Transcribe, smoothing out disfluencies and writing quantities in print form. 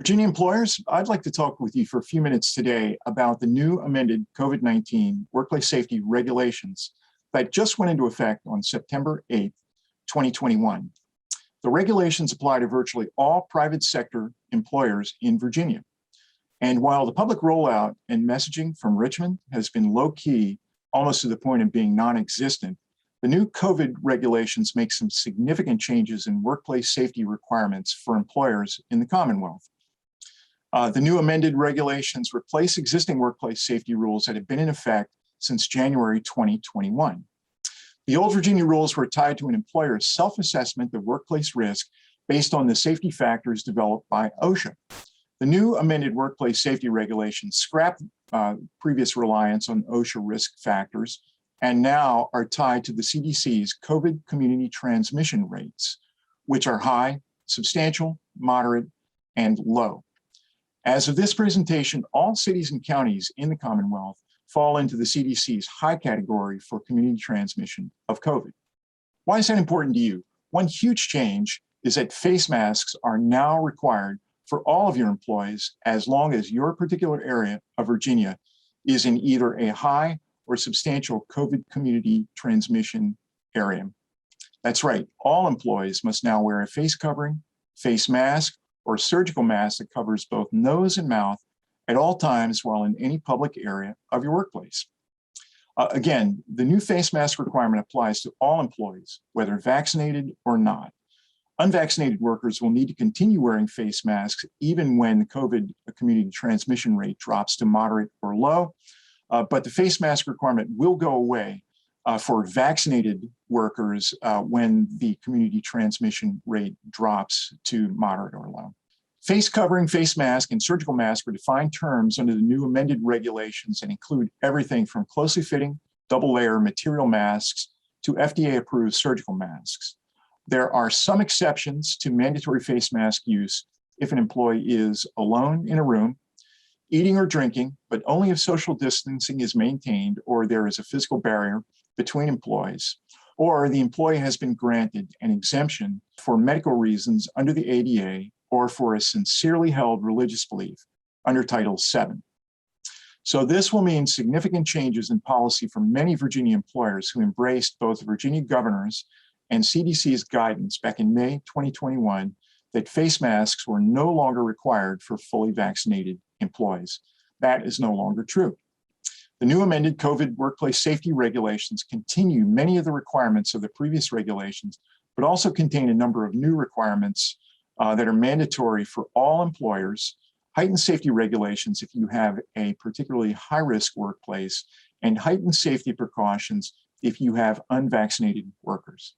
Virginia employers, I'd like to talk with you for a few minutes today about the new amended COVID-19 workplace safety regulations that just went into effect on September 8th, 2021. The regulations apply to virtually all private sector employers in Virginia. And while the public rollout and messaging from Richmond has been low-key, almost to the point of being non-existent, the new COVID regulations make some significant changes in workplace safety requirements for employers in the Commonwealth. The new amended regulations replace existing workplace safety rules that have been in effect since January 2021. The old Virginia rules were tied to an employer's self-assessment of workplace risk based on the safety factors developed by OSHA. The new amended workplace safety regulations scrap previous reliance on OSHA risk factors and now are tied to the CDC's COVID community transmission rates, which are high, substantial, moderate, and low. As of this presentation, all cities and counties in the Commonwealth fall into the CDC's high category for community transmission of COVID. Why is that important to you? One huge change is that face masks are now required for all of your employees as long as your particular area of Virginia is in either a high or substantial COVID community transmission area. That's right, all employees must now wear a face covering, face mask, or a surgical mask that covers both nose and mouth at all times while in any public area of your workplace. Again, the new face mask requirement applies to all employees, whether vaccinated or not. Unvaccinated workers will need to continue wearing face masks even when the COVID community transmission rate drops to moderate or low, but the face mask requirement will go away for vaccinated workers when the community transmission rate drops to moderate or low. Face covering, face mask, and surgical mask are defined terms under the new amended regulations and include everything from closely fitting, double layer material masks to FDA-approved surgical masks. There are some exceptions to mandatory face mask use if an employee is alone in a room, eating or drinking, but only if social distancing is maintained or there is a physical barrier between employees, or the employee has been granted an exemption for medical reasons under the ADA or for a sincerely held religious belief under Title VII. So this will mean significant changes in policy for many Virginia employers who embraced both the Virginia governor's and CDC's guidance back in May 2021 that face masks were no longer required for fully vaccinated employees. That is no longer true. The new amended COVID workplace safety regulations continue many of the requirements of the previous regulations, but also contain a number of new requirements that are mandatory for all employers, heightened safety regulations if you have a particularly high-risk workplace, and heightened safety precautions if you have unvaccinated workers.